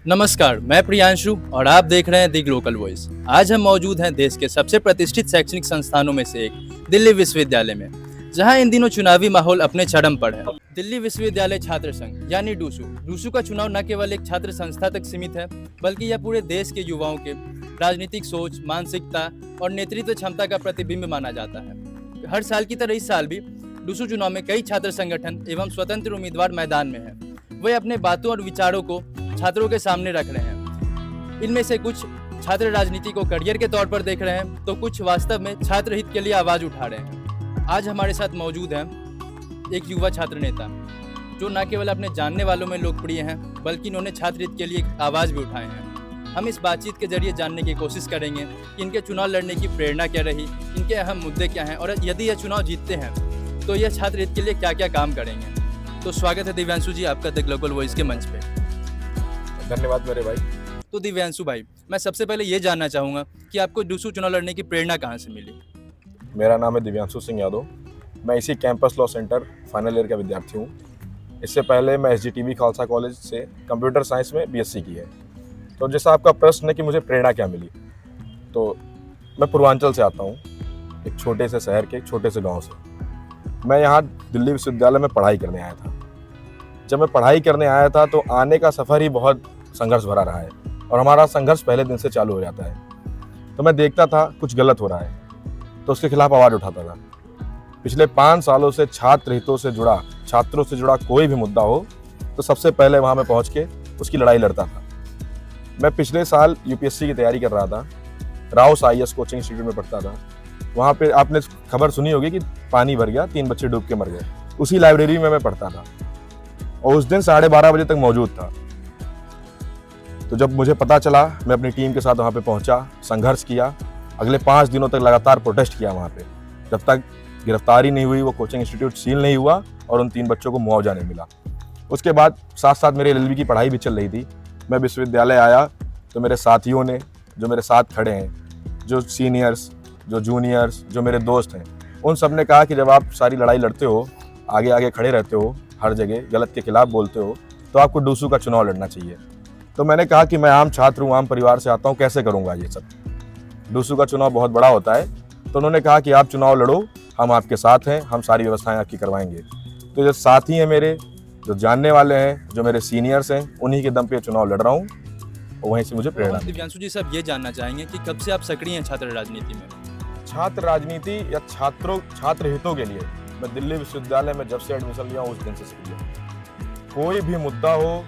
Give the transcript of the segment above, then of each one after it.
नमस्कार, मैं प्रियांशु और आप देख रहे हैं दी ग्लोबल वॉइस। आज हम मौजूद हैं देश के सबसे प्रतिष्ठित शैक्षणिक संस्थानों में से एक दिल्ली विश्वविद्यालय में, जहां इन दिनों चुनावी माहौल अपने चरम पर है। दिल्ली विश्वविद्यालय छात्र संघ यानी डूसू का चुनाव न केवल एक छात्र संस्था तक सीमित है, बल्कि यह पूरे देश के युवाओं के राजनीतिक सोच, मानसिकता और नेतृत्व क्षमता का प्रतिबिंब माना जाता है। हर साल की तरह इस साल भी डूसू चुनाव में कई छात्र संगठन एवं स्वतंत्र उम्मीदवार मैदान में हैं। वे अपने बातों और विचारों को छात्रों के सामने रख रहे हैं। इनमें से कुछ छात्र राजनीति को करियर के तौर पर देख रहे हैं, तो कुछ वास्तव में छात्र हित के लिए आवाज उठा रहे हैं। आज हमारे साथ मौजूद हैं एक युवा छात्र नेता, जो न केवल अपने जानने वालों में लोकप्रिय हैं, बल्कि इन्होंने छात्र हित के लिए आवाज भी उठाए हैं। हम इस बातचीत के जरिए जानने की कोशिश करेंगे कि इनके चुनाव लड़ने की प्रेरणा क्या रही, इनके अहम मुद्दे क्या हैं और यदि यह चुनाव जीतते हैं तो यह छात्र हित के लिए क्या क्या काम करेंगे। तो स्वागत है दिव्यांशु जी आपका द ग्लोबल वॉइस के मंच पे। धन्यवाद मेरे भाई। तो दिव्यांशु भाई, मैं सबसे पहले ये जानना चाहूँगा कि आपको डूसू चुनाव लड़ने की प्रेरणा कहाँ से मिली। मेरा नाम है दिव्यांशु सिंह यादव। मैं इसी campus law centre final year का विद्यार्थी हूँ। इससे पहले मैं SGTV खालसा कॉलेज से कंप्यूटर साइंस में BSc की है। तो जैसा आपका प्रश्न है कि मुझे प्रेरणा क्या मिली, तो मैं पूर्वांचल से आता हूँ, एक छोटे से शहर के एक छोटे से गाँव से। मैं यहाँ दिल्ली विश्वविद्यालय में पढ़ाई करने आया था। जब मैं पढ़ाई करने आया था तो आने का सफ़र ही बहुत संघर्ष भरा रहा है, और हमारा संघर्ष पहले दिन से चालू हो जाता है। तो मैं देखता था कुछ गलत हो रहा है, तो उसके खिलाफ आवाज़ उठाता था। पिछले 5 सालों से छात्र हितों से जुड़ा, छात्रों से जुड़ा कोई भी मुद्दा हो तो सबसे पहले वहाँ मैं पहुँच के उसकी लड़ाई लड़ता था। मैं पिछले साल UPSC की तैयारी कर रहा था, राउस IAS कोचिंग इंस्टीट्यूट में पढ़ता था। वहाँ पे आपने खबर सुनी होगी कि पानी भर गया, 3 बच्चे डूब के मर गए। उसी लाइब्रेरी में मैं पढ़ता था और उस दिन 12:30 बजे तक मौजूद था। तो जब मुझे पता चला, मैं अपनी टीम के साथ वहाँ पे पहुँचा, संघर्ष किया। अगले 5 दिनों तक लगातार प्रोटेस्ट किया वहाँ पे, जब तक गिरफ्तारी नहीं हुई, वो कोचिंग इंस्टीट्यूट सील नहीं हुआ और उन 3 बच्चों को मुआवजा नहीं मिला। उसके बाद साथ साथ मेरे LLB की पढ़ाई भी चल रही थी। मैं विश्वविद्यालय आया तो मेरे साथियों ने, जो मेरे साथ खड़े हैं, जो सीनियर्स, जो जूनियर्स, जो मेरे दोस्त हैं, उन सब ने कहा कि जब आप सारी लड़ाई लड़ते हो, आगे आगे खड़े रहते हो, हर जगह गलत के खिलाफ बोलते हो, तो आपको डूसू का चुनाव लड़ना चाहिए। तो मैंने कहा कि मैं आम छात्र हूँ, आम परिवार से आता हूँ, कैसे करूँगा ये सब। डूसू का चुनाव बहुत बड़ा होता है। तो उन्होंने कहा कि आप चुनाव लड़ो, हम आपके साथ हैं, हम सारी व्यवस्थाएं आपकी करवाएंगे। तो जो साथी हैं मेरे, जो जानने वाले हैं, जो मेरे सीनियर्स हैं, उन्हीं के दम पे चुनाव लड़ रहा हूँ और वहीं से मुझे प्रेरणा। दिव्यांशु जी, सब ये जानना चाहेंगे कि कब से आप सक्रिय हैं छात्र राजनीति में। छात्र राजनीति या छात्र हितों के लिए मैं दिल्ली विश्वविद्यालय में जब से एडमिशन लिया उस दिन से सक्रिय हूँ। कोई भी मुद्दा हो,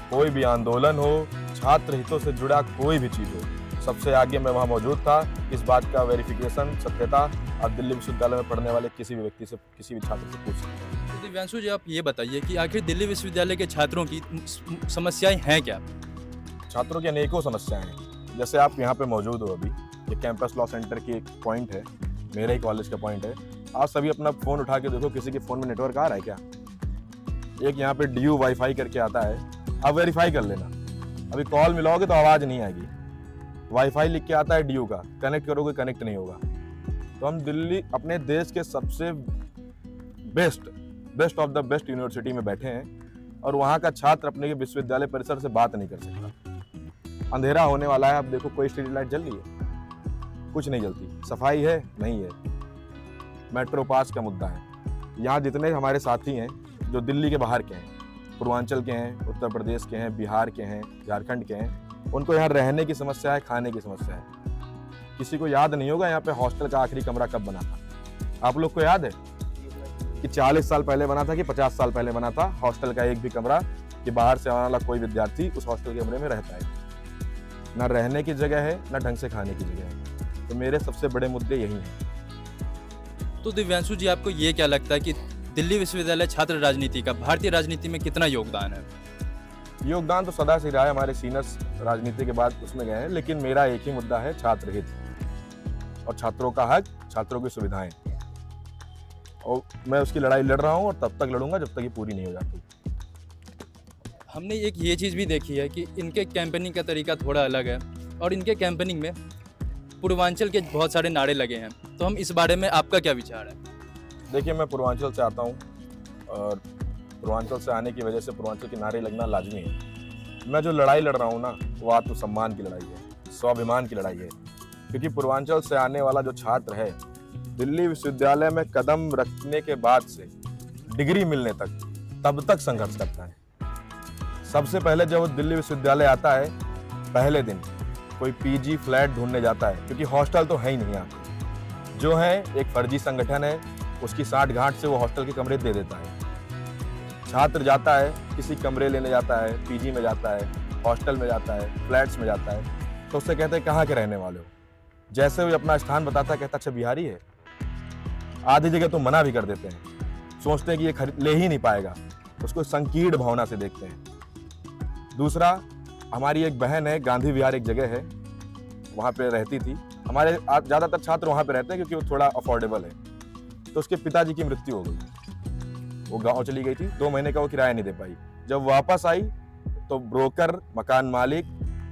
कोई भी आंदोलन हो, छात्र हितों से जुड़ा कोई भी चीज़ हो, सबसे आगे मैं वहाँ मौजूद था। इस बात का वेरिफिकेशन, सत्यता आप दिल्ली विश्वविद्यालय में पढ़ने वाले किसी भी व्यक्ति से, किसी भी छात्र से पूछ सकते हैं। तो दिव्यांशु जी, आप ये बताइए कि आखिर दिल्ली विश्वविद्यालय के छात्रों की समस्याएं हैं क्या। छात्रों की अनेकों समस्याएं हैं। जैसे आप यहाँ पे मौजूद हो अभी, ये कैंपस लॉ सेंटर की एक पॉइंट है, मेरे ही कॉलेज का पॉइंट है। आप सभी अपना फ़ोन उठा के देखो, किसी के फ़ोन में नेटवर्क आ रहा है क्या? एक यहाँ पे DU वाईफाई करके आता है, आप वेरीफाई कर लेना। अभी कॉल मिलाओगे तो आवाज़ नहीं आएगी। वाईफाई लिख के आता है DU का, कनेक्ट करोगे कनेक्ट नहीं होगा। तो हम दिल्ली, अपने देश के सबसे best of the best university में बैठे हैं, और वहाँ का छात्र अपने विश्वविद्यालय परिसर से बात नहीं कर सकता। अंधेरा होने वाला है, अब देखो कोई स्ट्रीट लाइट जल रही है? कुछ नहीं जलती। सफाई है? नहीं है। मेट्रो पास का मुद्दा है। यहाँ जितने हमारे साथी हैं जो दिल्ली के बाहर के हैं, पूर्वांचल के हैं, उत्तर प्रदेश के हैं, बिहार के हैं, झारखंड के हैं, उनको यहाँ रहने की समस्या है, खाने की समस्या है। किसी को याद नहीं होगा यहाँ पे हॉस्टल का आखिरी कमरा कब बना था। आप लोग को याद है कि 40 साल पहले बना था कि 50 साल पहले बना था हॉस्टल का एक भी कमरा, कि बाहर से आने वाला कोई विद्यार्थी उस हॉस्टल के कमरे में रहता है? ना रहने की जगह है, ना ढंग से खाने की जगह है। तो मेरे सबसे बड़े मुद्दे यही हैं। तो दिव्यांशु जी, आपको ये क्या लगता है कि दिल्ली विश्वविद्यालय छात्र राजनीति का भारतीय राजनीति में कितना योगदान है। योगदान तो सदा से रहा है, हमारे सीनियर्स राजनीति के बाद उसमें गए हैं, लेकिन मेरा एक ही मुद्दा है, छात्र हित और छात्रों का हक, छात्रों की सुविधाएं, और मैं उसकी लड़ाई लड़ रहा हूं और तब तक लड़ूंगा जब तक ये पूरी नहीं हो जाती। हमने एक ये चीज़ भी देखी है कि इनके कैंपेनिंग का तरीका थोड़ा अलग है और इनके कैंपेनिंग में पूर्वांचल के बहुत सारे नारे लगे हैं, तो हम इस बारे में आपका क्या विचार है? देखिए, मैं पूर्वांचल से आता हूँ और पूर्वांचल से आने की वजह से पूर्वांचल के नारे लगना लाजमी है। मैं जो लड़ाई लड़ रहा हूँ ना, वो आत्मसम्मान की लड़ाई है, स्वाभिमान की लड़ाई है। क्योंकि पूर्वांचल से आने वाला जो छात्र है, दिल्ली विश्वविद्यालय में कदम रखने के बाद से डिग्री मिलने तक, तब तक संघर्ष करता है। सबसे पहले जब वो दिल्ली विश्वविद्यालय आता है, पहले दिन कोई पीजी फ्लैट ढूंढने जाता है, क्योंकि हॉस्टल तो है ही नहीं यहाँ। जो है एक फर्जी संगठन है, उसकी साठ गांठ से वो हॉस्टल के कमरे दे देता है। छात्र जाता है, किसी कमरे लेने जाता है, पीजी में जाता है, हॉस्टल में जाता है, फ्लैट्स में जाता है, तो उससे कहते हैं कहाँ के रहने वाले हो। जैसे वो अपना स्थान बताता है, कहता अच्छा बिहारी है। आधी जगह तो मना भी कर देते हैं, सोचते हैं कि ये ले ही नहीं पाएगा, उसको संकीर्ण भावना से देखते हैं। दूसरा, हमारी एक बहन है, गांधी विहार एक जगह है, वहाँ पे रहती थी। हमारे ज़्यादातर छात्र वहाँ पे रहते हैं क्योंकि वो थोड़ा अफोर्डेबल है। तो उसके पिताजी की मृत्यु हो गई, वो गांव चली गई थी, 2 महीने का वो किराया नहीं दे पाई। जब वापस आई तो ब्रोकर, मकान मालिक,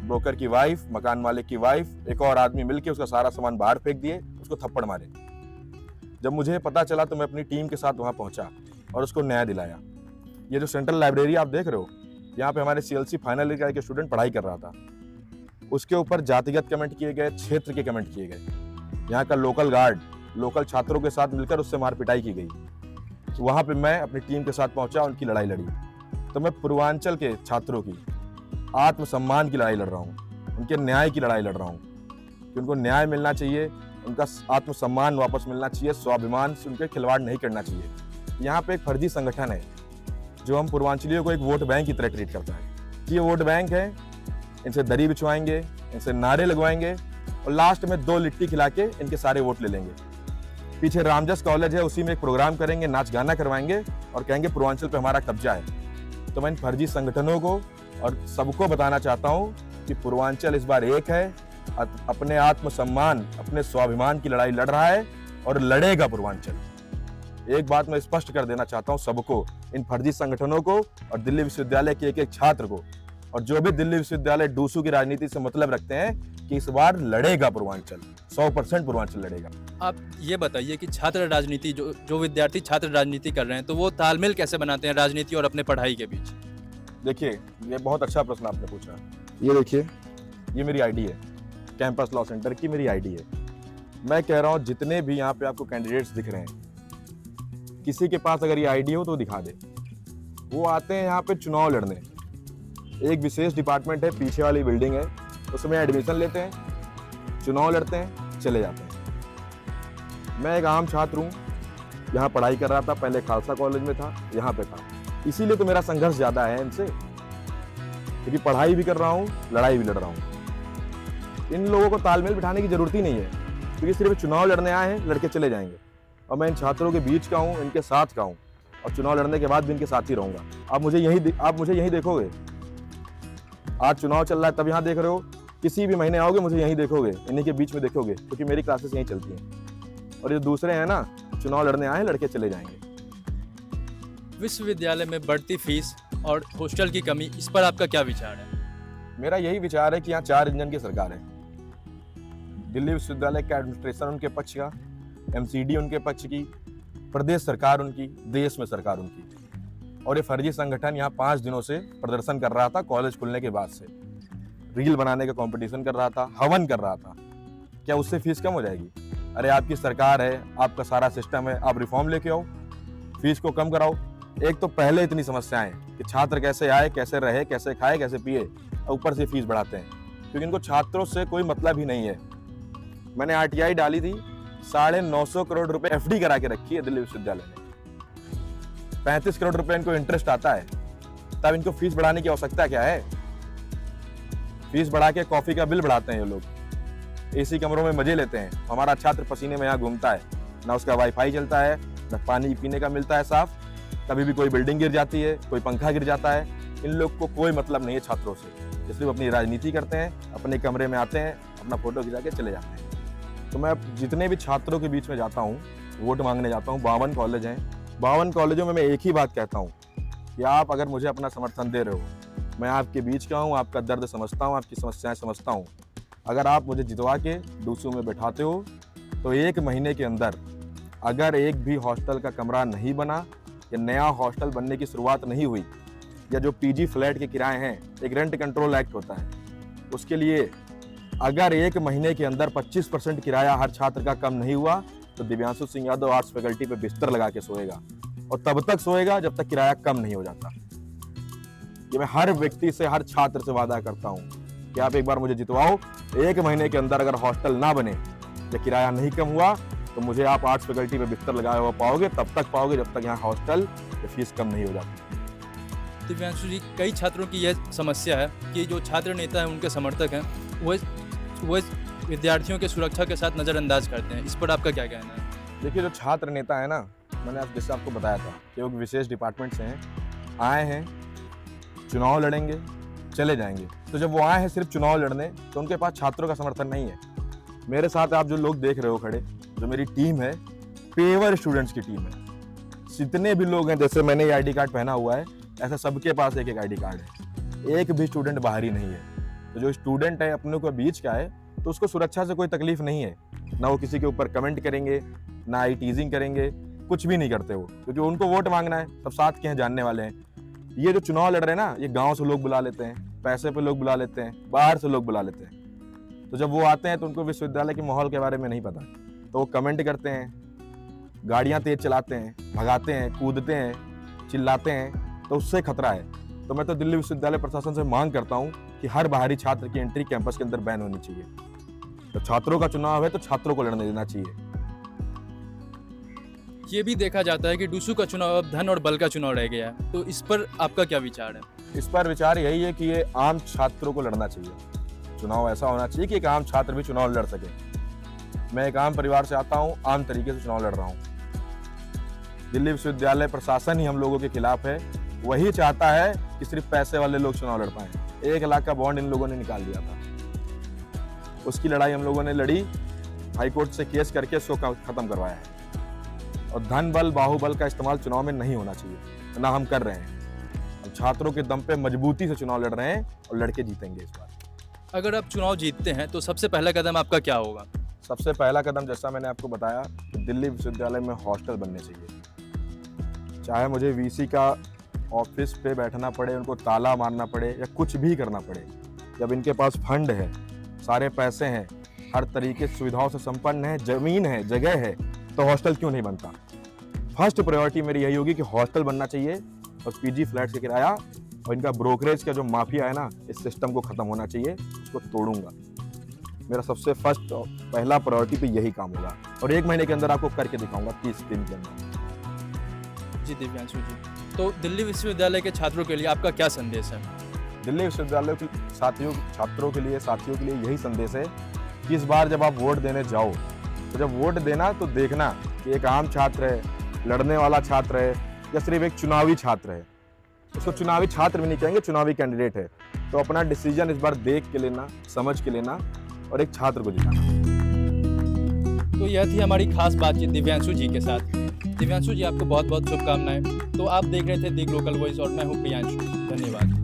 ब्रोकर की वाइफ, मकान मालिक की वाइफ, एक और आदमी मिलके उसका सारा सामान बाहर फेंक दिए, उसको थप्पड़ मारे। जब मुझे पता चला तो मैं अपनी टीम के साथ वहाँ पहुँचा और उसको न्याय दिलाया। ये जो सेंट्रल लाइब्रेरी आप देख रहे हो, यहाँ पे हमारे CLC फाइनल ईयर का एक स्टूडेंट पढ़ाई कर रहा था। उसके ऊपर जातिगत कमेंट किए गए, क्षेत्र के कमेंट किए गए। यहाँ का लोकल गार्ड लोकल छात्रों के साथ मिलकर उससे मार पिटाई की गई। तो वहाँ पे मैं अपनी टीम के साथ पहुंचा, उनकी लड़ाई लड़ी। तो मैं पूर्वांचल के छात्रों की आत्मसम्मान की लड़ाई लड़ रहा हूँ, उनके न्याय की लड़ाई लड़ रहा हूँ कि उनको न्याय मिलना चाहिए, उनका आत्मसम्मान वापस मिलना चाहिए, स्वाभिमान से उनके खिलवाड़ नहीं करना चाहिए। यहाँ पे एक फर्जी संगठन है जो हम पूर्वांचलियों को एक वोट बैंक की तरह ट्रीट करता है कि ये वोट बैंक है, इनसे दरी बिछवाएंगे, इनसे नारे लगवाएंगे और लास्ट में 2 लिट्टी खिला के इनके सारे वोट ले लेंगे। पीछे रामजस कॉलेज है, उसी में एक प्रोग्राम करेंगे, नाच गाना करवाएंगे और कहेंगे पूर्वांचल पे हमारा कब्जा है। तो मैं इन फर्जी संगठनों को और सबको बताना चाहता हूँ कि पूर्वांचल इस बार एक है, अपने आत्मसम्मान, अपने स्वाभिमान की लड़ाई लड़ रहा है और लड़ेगा पूर्वांचल। एक बात मैं स्पष्ट कर देना चाहता हूँ सबको, इन फर्जी संगठनों को और दिल्ली विश्वविद्यालय के एक छात्र को, और जो भी दिल्ली विश्वविद्यालय डूसू की राजनीति से मतलब रखते हैं, कि इस बार लड़ेगा पूर्वांचल, 100% पूर्वांचल लड़ेगा। आप ये बताइए कि छात्र राजनीति, जो विद्यार्थी छात्र राजनीति कर रहे हैं, तो वो तालमेल कैसे बनाते हैं राजनीति और अपने पढ़ाई के बीच? देखिए, ये बहुत अच्छा प्रश्न आपने पूछा। ये देखिए, ये मेरी आईडी है, कैंपस लॉ सेंटर की मेरी आईडी है। मैं कह रहा हूँ जितने भी यहाँ पे आपको कैंडिडेट्स दिख रहे हैं, किसी के पास अगर ये आईडी हो तो दिखा दे। वो आते हैं यहाँ पे चुनाव लड़ने, एक विशेष डिपार्टमेंट है, पीछे वाली बिल्डिंग है, उसमें एडमिशन लेते हैं, चुनाव लड़ते हैं, चले जाते हैं। मैं एक आम छात्र हूँ, यहाँ पढ़ाई कर रहा था, पहले खालसा कॉलेज में था, यहाँ पे था, इसीलिए तो मेरा संघर्ष ज़्यादा है इनसे, क्योंकि पढ़ाई भी कर रहा हूँ, लड़ाई भी लड़ रहा हूँ। इन लोगों को तालमेल बिठाने की जरूरत ही नहीं है, क्योंकि सिर्फ चुनाव लड़ने आए हैं, लड़के चले जाएंगे। और मैं इन छात्रों के बीच का हूँ, इनके साथ का हूँ, और चुनाव लड़ने के बाद भी इनके साथ ही रहूँगा। आप मुझे यहीं देखोगे। आज चुनाव चल रहा है तब यहाँ देख रहे हो, किसी भी महीने आओगे मुझे यहीं देखोगे, इन्हीं के बीच में देखोगे, क्योंकि मेरी क्लासेस यहीं चलती हैं। और ये दूसरे हैं ना, चुनाव लड़ने आए, लड़के चले जाएंगे। विश्वविद्यालय में बढ़ती फीस और हॉस्टल की कमी, इस पर आपका क्या विचार है? मेरा यही विचार है कि यहाँ 4 इंजन की सरकार है। दिल्ली विश्वविद्यालय का एडमिनिस्ट्रेशन उनके पक्ष का, MCD उनके पक्ष की, प्रदेश सरकार उनकी, देश में सरकार उनकी। और ये फर्जी संगठन यहाँ 5 दिनों से प्रदर्शन कर रहा था, कॉलेज खुलने के बाद से रील बनाने का कंपटीशन कर रहा था, हवन कर रहा था। क्या उससे फीस कम हो जाएगी? अरे आपकी सरकार है, आपका सारा सिस्टम है, आप रिफॉर्म लेके आओ, फीस को कम कराओ। एक तो पहले इतनी समस्याएं कि छात्र कैसे आए, कैसे रहे, कैसे खाए, कैसे पिए, ऊपर से फीस बढ़ाते हैं, क्योंकि इनको छात्रों से कोई मतलब ही नहीं है। मैंने RTI डाली थी, 950 करोड़ रुपए FD करा के रखी है दिल्ली विश्वविद्यालय ने। 35 करोड़ रुपए इनको इंटरेस्ट आता है, तब इनको फीस बढ़ाने की आवश्यकता क्या है? फीस बढ़ा के कॉफी का बिल बढ़ाते हैं ये लोग, AC कमरों में मजे लेते हैं। हमारा छात्र पसीने में यहाँ घूमता है, ना उसका वाईफाई चलता है, ना पानी पीने का मिलता है साफ, कभी भी कोई बिल्डिंग गिर जाती है, कोई पंखा गिर जाता है। इन लोग को कोई मतलब नहीं है छात्रों से, इसलिए अपनी राजनीति करते हैं, अपने कमरे में आते हैं, अपना फोटो खिंचा के चले जाते हैं। तो मैं जितने भी छात्रों के बीच में जाता हूँ, वोट मांगने जाता हूँ, 52 कॉलेज हैं, 52 कॉलेजों में मैं एक ही बात कहता हूँ कि आप अगर मुझे अपना समर्थन दे रहे हो, मैं आपके बीच का हूँ, आपका दर्द समझता हूँ, आपकी समस्याएं समझता हूँ। अगर आप मुझे जितवा के डूसू में बैठाते हो तो 1 महीने के अंदर अगर एक भी हॉस्टल का कमरा नहीं बना या नया हॉस्टल बनने की शुरुआत नहीं हुई, या जो पीजी फ्लैट के किराए हैं, एक रेंट कंट्रोल एक्ट होता है, उसके लिए अगर 1 महीने के अंदर 25% किराया हर छात्र का कम नहीं हुआ तो दिव्यांशु सिंह यादव आर्ट्स फैकल्टी पे बिस्तर लगा के सोएगा, और तब तक सोएगा जब तक किराया कम नहीं हो जाता। ये मैं हर व्यक्ति से, हर छात्र से वादा करता हूँ कि आप एक बार मुझे जितवाओ, 1 महीने के अंदर अगर हॉस्टल ना बने या किराया नहीं कम हुआ तो मुझे आप आर्ट्स फैकल्टी पे बिस्तर लगाया हुआ पाओगे, तब तक पाओगे जब तक यहाँ हॉस्टल या फीस कम नहीं हो जाती। दिव्यांशु जी, कई छात्रों की यह समस्या है कि जो छात्र नेता हैं, उनके समर्थक हैं, वो विद्यार्थियों के सुरक्षा के साथ नज़रअंदाज करते हैं। इस पर आपका क्या कहना है? देखिए, जो छात्र नेता है ना, मैंने जैसे आपको बताया था कि वो विशेष डिपार्टमेंट से हैं, आए हैं, चुनाव लड़ेंगे, चले जाएंगे। तो जब वो आए हैं सिर्फ चुनाव लड़ने, तो उनके पास छात्रों का समर्थन नहीं है। मेरे साथ आप जो लोग देख रहे हो खड़े, जो मेरी टीम है, पेवर स्टूडेंट्स की टीम है। जितने भी लोग हैं, जैसे मैंने ये आई.डी. कार्ड पहना हुआ है, ऐसा सबके पास एक आई.डी. कार्ड है। एक भी स्टूडेंट बाहरी नहीं है। तो जो स्टूडेंट है अपने को बीच का है, तो उसको सुरक्षा से कोई तकलीफ नहीं है। ना वो किसी के ऊपर कमेंट करेंगे, ना आई टीजिंग करेंगे, कुछ भी नहीं करते वो, क्योंकि उनको वोट मांगना है। सब साथ के हैं, जानने वाले हैं। ये जो चुनाव लड़ रहे हैं ना, ये गांव से लोग बुला लेते हैं, पैसे पे लोग बुला लेते हैं, बाहर से लोग बुला लेते हैं। तो जब वो आते हैं तो उनको विश्वविद्यालय के माहौल के बारे में नहीं पता, तो वो कमेंट करते हैं, गाड़ियाँ तेज चलाते हैं, भगाते हैं, कूदते हैं, चिल्लाते हैं, तो उससे खतरा है। तो मैं तो दिल्ली विश्वविद्यालय प्रशासन से मांग करता हूँ कि हर बाहरी छात्र की एंट्री कैंपस के अंदर बैन होनी चाहिए। तो छात्रों का चुनाव है तो छात्रों को लड़ने देना चाहिए। ये भी देखा जाता है कि डूसू का चुनाव अब धन और बल का चुनाव रह गया है, तो इस पर आपका क्या विचार है? इस पर विचार यही है कि ये आम छात्रों को लड़ना चाहिए। चुनाव ऐसा होना चाहिए कि एक आम छात्र भी चुनाव लड़ सके। मैं एक आम परिवार से आता हूँ, आम तरीके से चुनाव लड़ रहा हूँ। दिल्ली विश्वविद्यालय प्रशासन ही हम लोगों के खिलाफ है। वही चाहता है कि सिर्फ पैसे वाले लोग चुनाव लड़ पाए। 1 लाख का बॉन्ड इन लोगों ने निकाल दिया था, उसकी लड़ाई हम लोगों ने लड़ी, हाईकोर्ट से केस करके उसको खत्म करवाया है। और धन बल, बाहुबल का इस्तेमाल चुनाव में नहीं होना चाहिए, ना हम कर रहे हैं। हम छात्रों के दम पे मजबूती से चुनाव लड़ रहे हैं और लड़के जीतेंगे इस बार। अगर आप चुनाव जीतते हैं तो सबसे पहला कदम आपका क्या होगा? सबसे पहला कदम, जैसा मैंने आपको बताया, कि दिल्ली विश्वविद्यालय में हॉस्टल बनने चाहिए। चाहे मुझे वीसी का ऑफिस पे बैठना पड़े, उनको ताला मारना पड़े या कुछ भी करना पड़े, जब इनके पास फंड है, सारे पैसे हैं, हर तरीके से सुविधाओं से संपन्न है, जमीन है, जगह है, तो हॉस्टल क्यों नहीं बनता? फर्स्ट प्रायोरिटी मेरी यही होगी कि हॉस्टल बनना चाहिए, और पीजी फ्लैट का किराया और इनका ब्रोकरेज का जो माफिया है ना, इस सिस्टम को खत्म होना चाहिए, उसको तोड़ूंगा। मेरा सबसे फर्स्ट पहला प्रायोरिटी पे यही काम होगा, और 1 महीने के अंदर आपको करके दिखाऊंगा, 30 दिन के अंदर। जी दिव्यांशु जी, तो दिल्ली विश्वविद्यालय के छात्रों के लिए आपका क्या संदेश है? दिल्ली विश्वविद्यालय के छात्रों के लिए, साथियों के लिए यही संदेश है कि इस बार जब आप वोट देने जाओ, तो जब वोट देना तो देखना कि एक आम छात्र है, लड़ने वाला छात्र है, या सिर्फ एक चुनावी छात्र है। उसको चुनावी छात्र भी नहीं कहेंगे, चुनावी कैंडिडेट है। तो अपना डिसीजन इस बार देख के लेना, समझ के लेना, और एक छात्र को जिताना। तो यह थी हमारी खास बातचीत दिव्यांशु जी के साथ। दिव्यांशु जी, आपको बहुत बहुत शुभकामनाएं। तो आप देख रहे थे दी ग्लोकल वॉइस और मैं हूँ प्रियांशु। धन्यवाद।